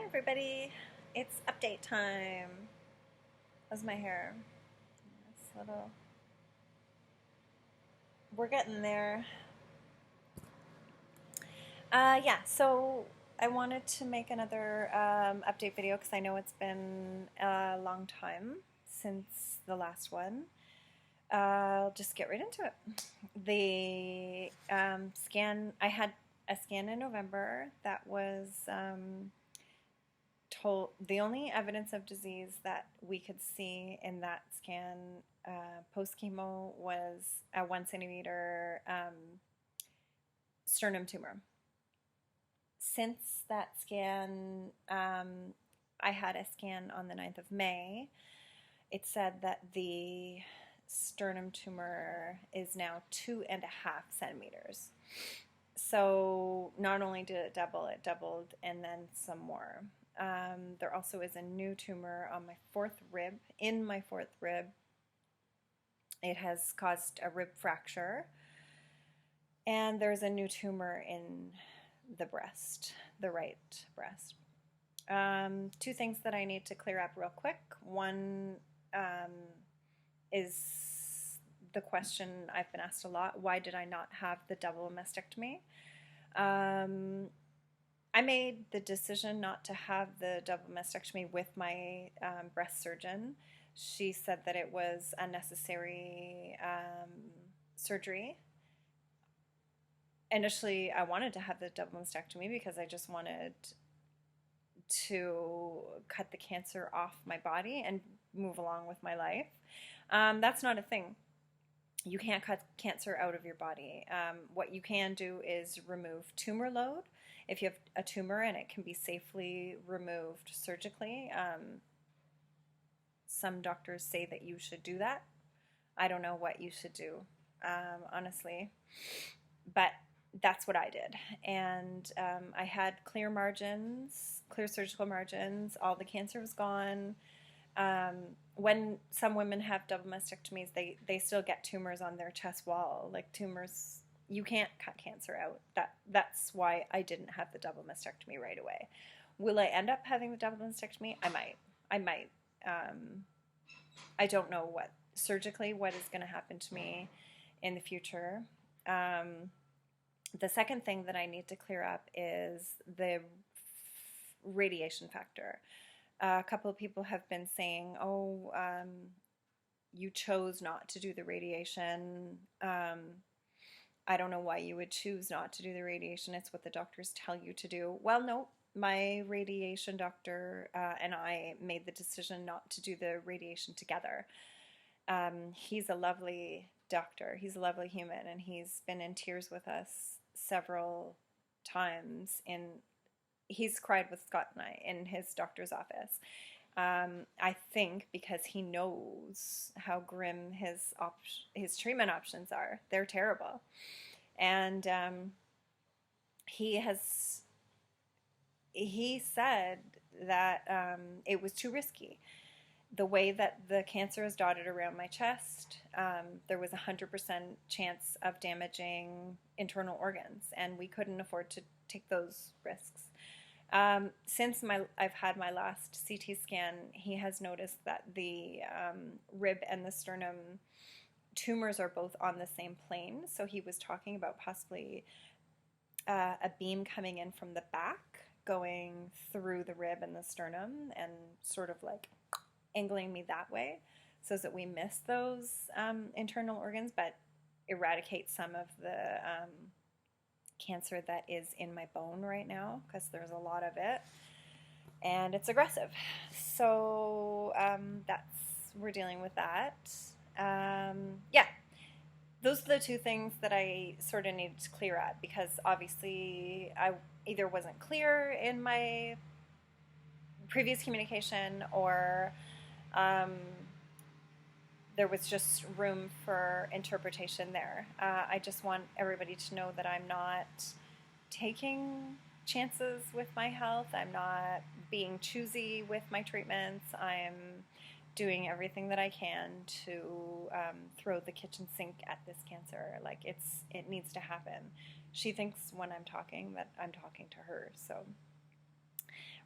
everybody, it's update time. How's my hair? It's a little. We're getting there. Yeah, so I wanted to make another update video because I know it's been a long time since the last one. I'll just get right into it. The scan, I had a scan in November that was told the only evidence of disease that we could see in that scan post chemo was a 1 centimeter sternum tumor. Since that scan, I had a scan on the 9th of May. It said that the sternum tumor is now 2.5 centimeters. So not only did it double, it doubled and then some more. There also is a new tumor on my fourth rib. In my fourth rib, it has caused a rib fracture. And there's a new tumor in the breast, the right breast. Two things that I need to clear up real quick. One is the question I've been asked a lot: why did I not have the double mastectomy? I made the decision not to have the double mastectomy with my breast surgeon. She said that it was unnecessary surgery. Initially, I wanted to have the double mastectomy because I just wanted to cut the cancer off my body and move along with my life. That's not a thing. You can't cut cancer out of your body. What you can do is remove tumor load. If you have a tumor and it can be safely removed surgically, some doctors say that you should do that. I don't know what you should do, honestly, but that's what I did. And I had clear margins, clear surgical margins. All the cancer was gone. When some women have double mastectomies, they still get tumors on their chest wall, like tumors. You can't cut cancer out. That's why I didn't have the double mastectomy right away. Will I end up having the double mastectomy? I might. I don't know what surgically what is going to happen to me in the future. The second thing that I need to clear up is the radiation factor. A couple of people have been saying, "Oh, you chose not to do the radiation." I don't know why you would choose not to do the radiation. It's what the doctors tell you to do. Well, no, my radiation doctor and I made the decision not to do the radiation together. He's a lovely doctor. He's a lovely human, and he's been in tears with us several times. He's cried with Scott and I in his doctor's office. I think because he knows how grim his treatment options are. They're terrible. And he said that it was too risky. The way that the cancer is dotted around my chest, there was a 100% chance of damaging internal organs, and we couldn't afford to take those risks. Since I've had my last CT scan, he has noticed that the rib and the sternum tumors are both on the same plane. So he was talking about possibly a beam coming in from the back, going through the rib and the sternum, and sort of like angling me that way, so that we miss those internal organs, but eradicate some of the cancer that is in my bone right now, because there's a lot of it and it's aggressive. So we're dealing with that. Yeah, those are the two things that I sort of needed to clear up, because obviously I either wasn't clear in my previous communication, or there was just room for interpretation there. I just want everybody to know that I'm not taking chances with my health. I'm not being choosy with my treatments. I'm doing everything that I can to throw the kitchen sink at this cancer. Like, it needs to happen. She thinks when I'm talking that I'm talking to her. So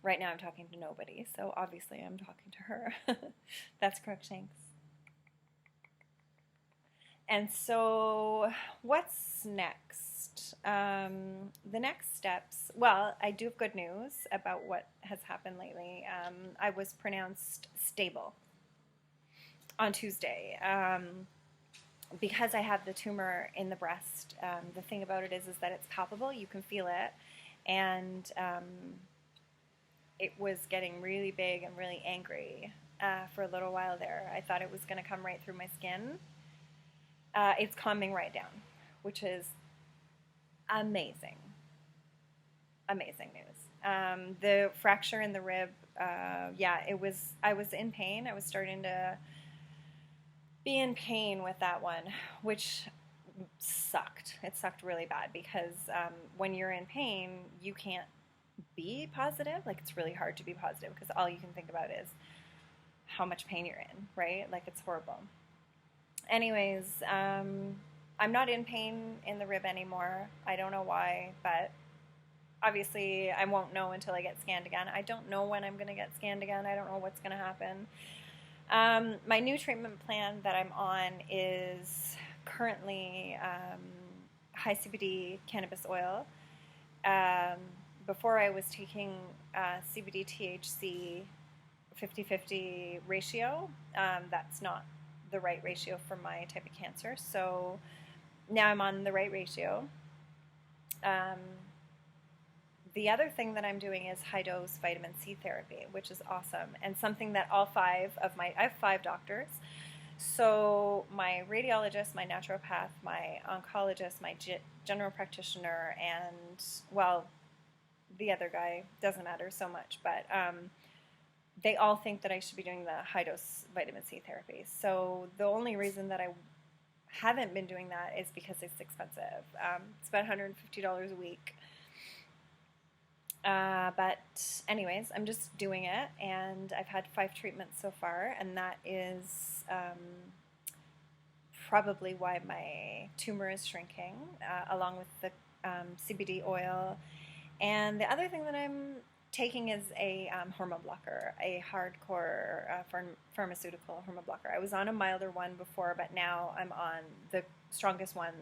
Right now I'm talking to nobody, so obviously I'm talking to her. That's Crookshanks. And so, what's next? The next steps, well, I do have good news about what has happened lately. I was pronounced stable on Tuesday. Because I have the tumor in the breast, the thing about it is that it's palpable. You can feel it. And it was getting really big and really angry for a little while there. I thought it was going to come right through my skin. It's calming right down, which is amazing. Amazing news. The fracture in the rib, yeah, it was. I was in pain. I was starting to be in pain with that one, which sucked. It sucked really bad because when you're in pain, you can't be positive. Like, it's really hard to be positive because all you can think about is how much pain you're in, right? Like, it's horrible. Anyways, I'm not in pain in the rib anymore. I don't know why, but obviously I won't know until I get scanned again. I don't know when I'm going to get scanned again. I don't know what's going to happen. My new treatment plan that I'm on is currently high CBD cannabis oil. Before I was taking CBD THC 50-50 ratio. That's not the right ratio for my type of cancer. So now I'm on the right ratio. The other thing that I'm doing is high dose vitamin C therapy, which is awesome, and something that all five of I have 5 doctors. So my radiologist, my naturopath, my oncologist, my general practitioner, and, well, the other guy, doesn't matter so much, but they all think that I should be doing the high dose vitamin C therapy. So the only reason that I haven't been doing that is because it's expensive. It's about $150 a week. But anyways, I'm just doing it, and I've had 5 treatments so far, and that is probably why my tumor is shrinking, along with the CBD oil. And the other thing that I'm taking is a hormone blocker, a hardcore pharmaceutical hormone blocker. I was on a milder one before, but now I'm on the strongest one.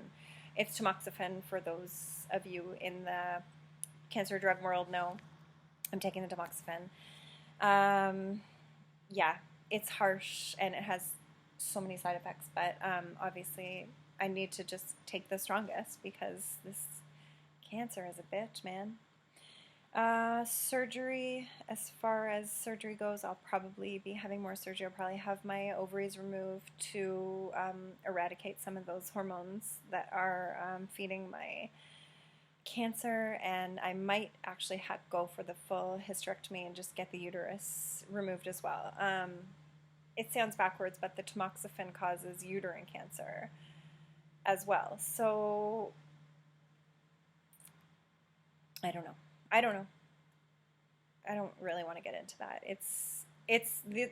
It's tamoxifen. For those of you in the cancer drug world know, I'm taking the tamoxifen. Yeah, it's harsh and it has so many side effects, but obviously I need to just take the strongest because this cancer is a bitch, man. Surgery, as far as surgery goes, I'll probably be having more surgery. I'll probably have my ovaries removed to eradicate some of those hormones that are feeding my cancer, and I might actually go for the full hysterectomy and just get the uterus removed as well. It sounds backwards, but the tamoxifen causes uterine cancer as well. So I don't know. I don't really want to get into that.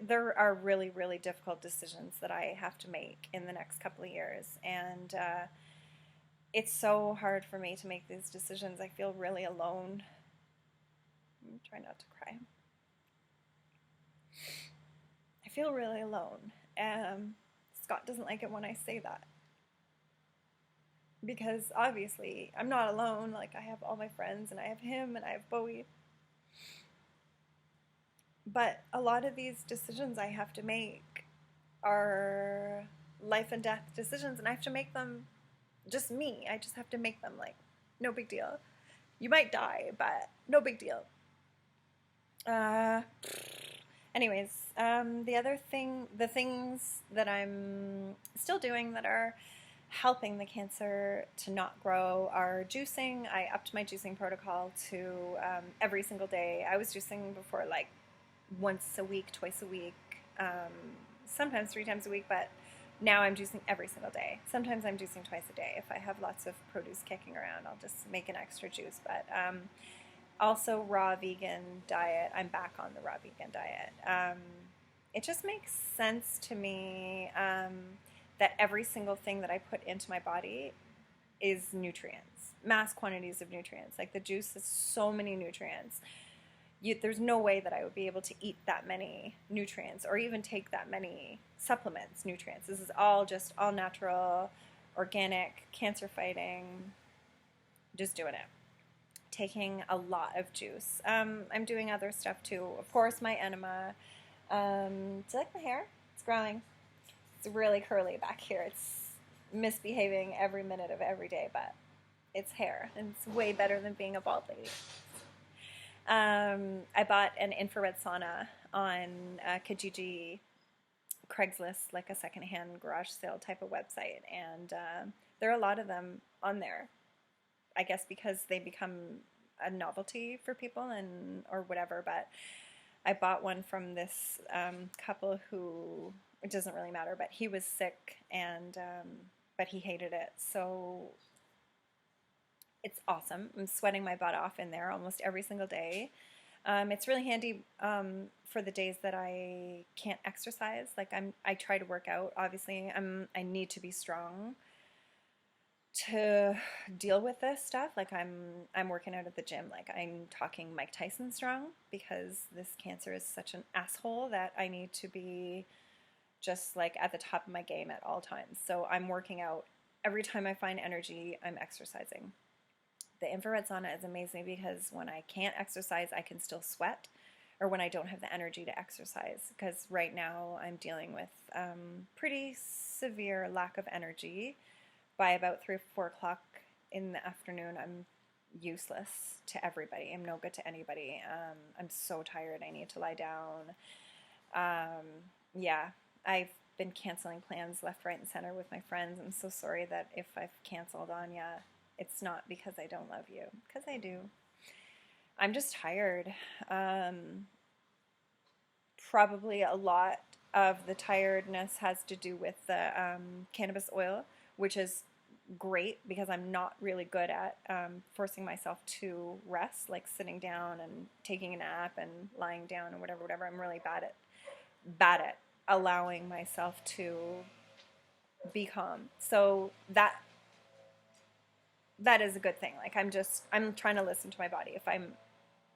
There are really, really difficult decisions that I have to make in the next couple of years, and it's so hard for me to make these decisions. I feel really alone. I'm trying not to cry. I feel really alone. Scott doesn't like it when I say that, because obviously I'm not alone. Like, I have all my friends, and I have him, and I have Bowie. But a lot of these decisions I have to make are life and death decisions, and I have to make them just me. I just have to make them, like, no big deal. You might die, but no big deal. Anyways, the things that I'm still doing that are helping the cancer to not grow are juicing. I upped my juicing protocol to every single day. I was juicing before, like, once a week, twice a week, sometimes 3 times a week, but now I'm juicing every single day. Sometimes I'm juicing twice a day. If I have lots of produce kicking around, I'll just make an extra juice. But also raw vegan diet. I'm back on the raw vegan diet. It just makes sense to me that every single thing that I put into my body is nutrients, mass quantities of nutrients. Like, the juice has so many nutrients. there's no way that I would be able to eat that many nutrients or even take that many supplements, nutrients. This is all just all natural, organic, cancer fighting, just doing it. Taking a lot of juice. I'm doing other stuff too. Of course, my enema. Do you like my hair? It's growing. It's really curly back here. It's misbehaving every minute of every day, but it's hair, and it's way better than being a bald lady. I bought an infrared sauna on Kijiji, Craigslist, like a secondhand garage sale type of website, and there are a lot of them on there. I guess because they become a novelty for people and or whatever. But I bought one from this couple who, it doesn't really matter, but he was sick and but he hated it. So it's awesome. I'm sweating my butt off in there almost every single day. It's really handy for the days that I can't exercise. Like I try to work out. Obviously, I need to be strong to deal with this stuff. Like I'm working out at the gym. Like I'm talking Mike Tyson strong because this cancer is such an asshole that I need to be just like at the top of my game at all times. So I'm working out every time I find energy. I'm exercising. The infrared sauna is amazing because when I can't exercise, I can still sweat, or when I don't have the energy to exercise. Because right now I'm dealing with pretty severe lack of energy. By about 3 or 4 o'clock in the afternoon, I'm useless to everybody. I'm no good to anybody. I'm so tired. I need to lie down. Yeah, I've been canceling plans left, right, and center with my friends. I'm so sorry that if I've canceled on you, it's not because I don't love you, because I do. I'm just tired. Probably a lot of the tiredness has to do with the cannabis oil, which is great because I'm not really good at forcing myself to rest, like sitting down and taking a nap and lying down and whatever. I'm really bad at allowing myself to be calm. So that is a good thing. Like I'm trying to listen to my body. If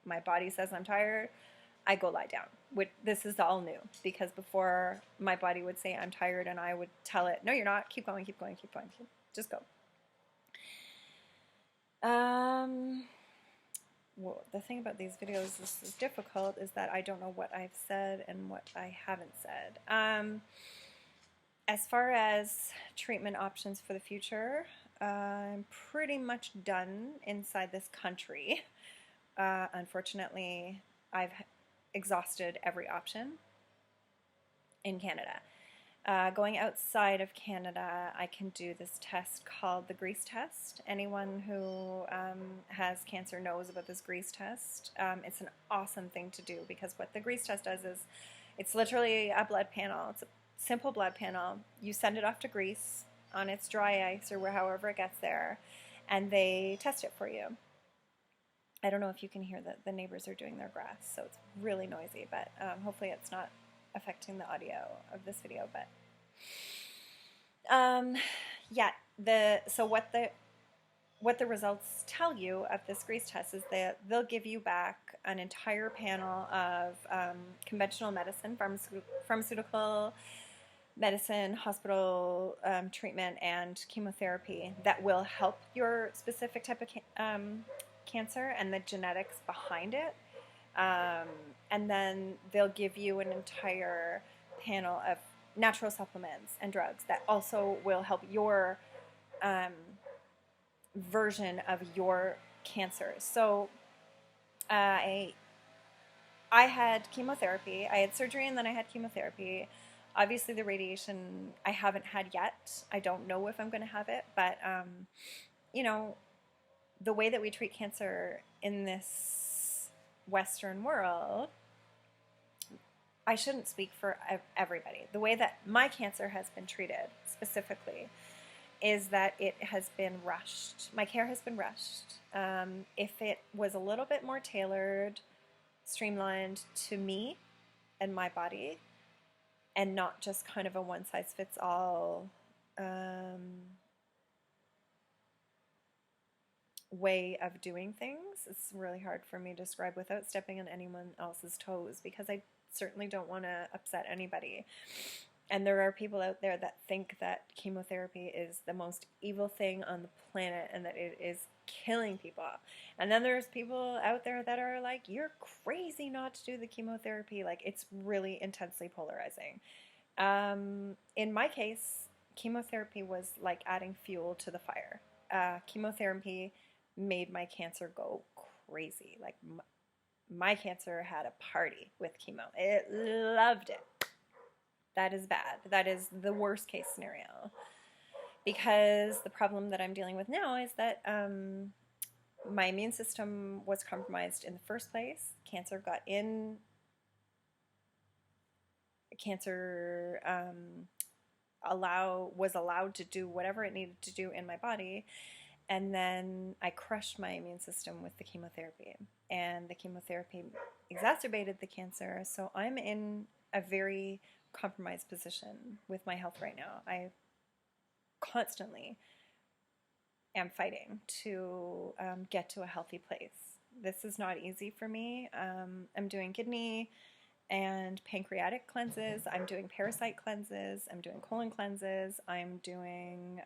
my body says I'm tired, I go lie down. This is all new because before my body would say I'm tired and I would tell it, no, you're not. Keep going. Just go. Well, the thing about these videos, this is difficult, is that I don't know what I've said and what I haven't said. As far as treatment options for the future, I'm pretty much done inside this country. Unfortunately, I've exhausted every option in Canada. Going outside of Canada, I can do this test called the grease test. Anyone who has cancer knows about this grease test. It's an awesome thing to do because what the grease test does is it's literally a blood panel. It's a simple blood panel. You send it off to Greece on its dry ice or however it gets there, and they test it for you. I don't know if you can hear that the neighbors are doing their grass, so it's really noisy, but hopefully it's not affecting the audio of this video. But yeah, so what the results tell you of this grease test is that they'll give you back an entire panel of conventional medicine, pharmaceutical medicine, hospital treatment, and chemotherapy that will help your specific type of cancer and the genetics behind it. And then they'll give you an entire panel of natural supplements and drugs that also will help your version of your cancer. So I had chemotherapy. I had surgery and then I had chemotherapy. Obviously, the radiation I haven't had yet. I don't know if I'm going to have it, but you know, the way that we treat cancer in this Western world, I shouldn't speak for everybody. The way that my cancer has been treated specifically is that it has been rushed. My care has been rushed. If it was a little bit more tailored, streamlined to me and my body, and not just kind of a one-size-fits-all way of doing things. It's really hard for me to describe without stepping on anyone else's toes because I certainly don't want to upset anybody. And there are people out there that think that chemotherapy is the most evil thing on the planet and that it is killing people. And then there's people out there that are like, you're crazy not to do the chemotherapy. Like, it's really intensely polarizing. In my case, chemotherapy was like adding fuel to the fire. Chemotherapy made my cancer go crazy. Like, my cancer had a party with chemo. It loved it. That is bad. That is the worst case scenario. Because the problem that I'm dealing with now is that my immune system was compromised in the first place. Cancer got in. Cancer was allowed to do whatever it needed to do in my body. And then I crushed my immune system with the chemotherapy. And the chemotherapy exacerbated the cancer. So I'm in a very compromised position with my health right now. I constantly am fighting to get to a healthy place. This is not easy for me. I'm doing kidney and pancreatic cleanses. I'm doing parasite cleanses. I'm doing colon cleanses. I'm doing,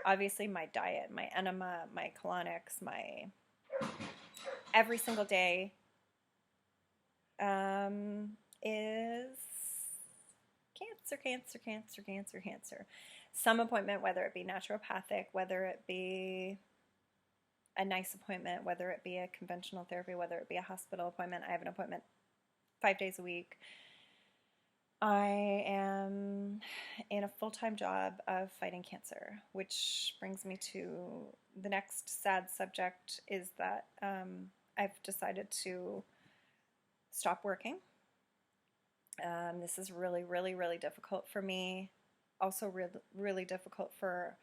obviously, my diet, my enema, my colonics, my every single day is cancer. Some appointment, whether it be naturopathic, whether it be a nice appointment, whether it be a conventional therapy, whether it be a hospital appointment. I have an appointment 5 days a week. I am in a full-time job of fighting cancer, which brings me to the next sad subject is that I've decided to stop working. This is really, really, really difficult for me. Also really difficult for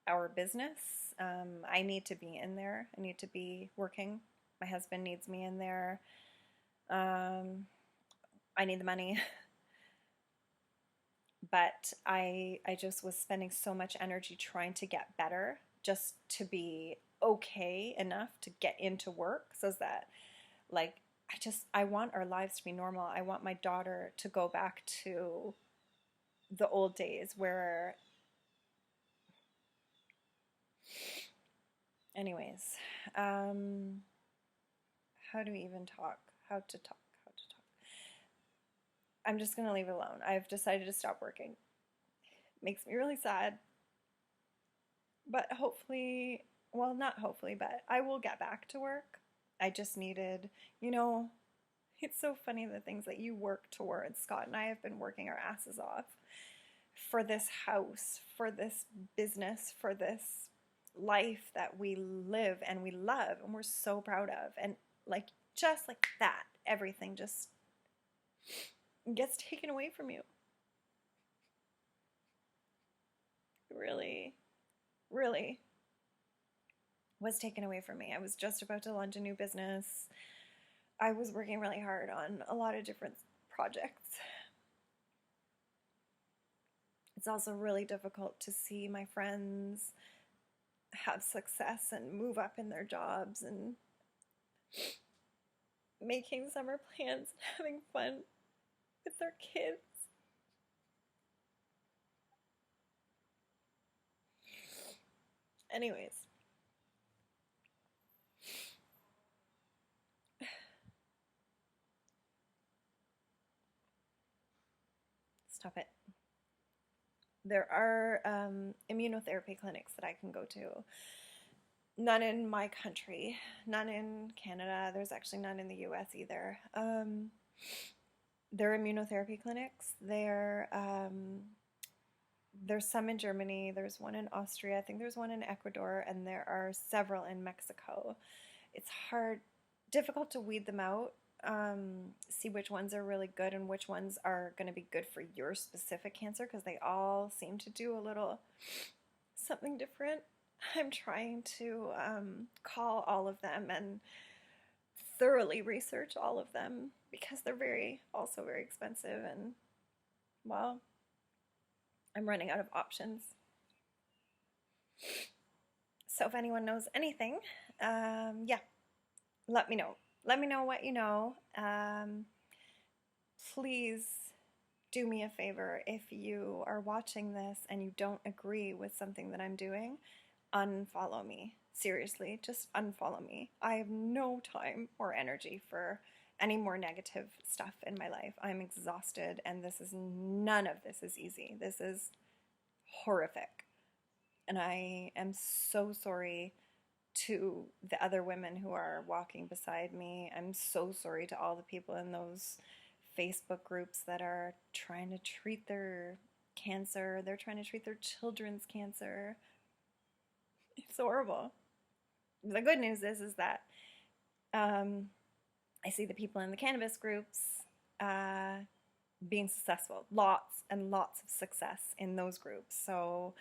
our business. I need to be in there. I need to be working. My husband needs me in there. I need the money. But I just was spending so much energy trying to get better just to be okay enough to get into work so that, like, I want our lives to be normal. I want my daughter to go back to the old days where, anyways, how do we even talk? How to talk. I'm just going to leave it alone. I've decided to stop working. It makes me really sad. But hopefully, well, not hopefully, but I will get back to work. I just needed, it's so funny the things that you work towards. Scott and I have been working our asses off for this house, for this business, for this life that we live and we love and we're so proud of. And like, just like that, everything just gets taken away from you. Really, really was taken away from me. I was just about to launch a new business. I was working really hard on a lot of different projects. It's also really difficult to see my friends have success and move up in their jobs and making summer plans and having fun with their kids. Anyways. Stop it. There are immunotherapy clinics that I can go to. None in my country, none in Canada. There's actually none in the US either. There are immunotherapy clinics. There's some in Germany. There's one in Austria. I think there's one in Ecuador, and there are several in Mexico. It's difficult to weed them out. See which ones are really good and which ones are going to be good for your specific cancer because they all seem to do a little something different. I'm trying to call all of them and thoroughly research all of them because they're also very expensive and, well, I'm running out of options. So if anyone knows anything, yeah, let me know. Let me know what you know. Please do me a favor. If you are watching this and you don't agree with something that I'm doing, unfollow me. Seriously, just unfollow me. I have no time or energy for any more negative stuff in my life. I'm exhausted, and none of this is easy. This is horrific. And I am so sorry to the other women who are walking beside me. I'm so sorry to all the people in those Facebook groups that are trying to treat their cancer. They're trying to treat their children's cancer. It's horrible. The good news is that I see the people in the cannabis groups being successful. Lots and lots of success in those groups. So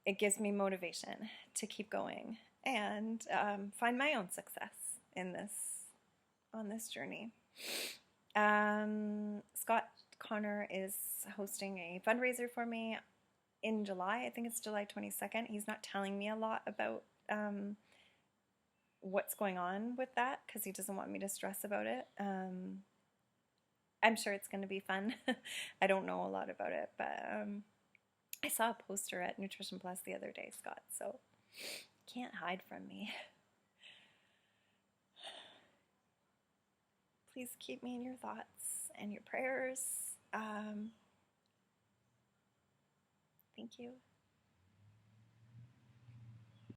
it gives me motivation to keep going and find my own success on this journey. Scott Connor is hosting a fundraiser for me in July. I think it's July 22nd. He's not telling me a lot about what's going on with that because he doesn't want me to stress about it. I'm sure it's going to be fun. I don't know a lot about it, but I saw a poster at Nutrition Plus the other day, Scott, so you can't hide from me. Please keep me in your thoughts and your prayers. Thank you.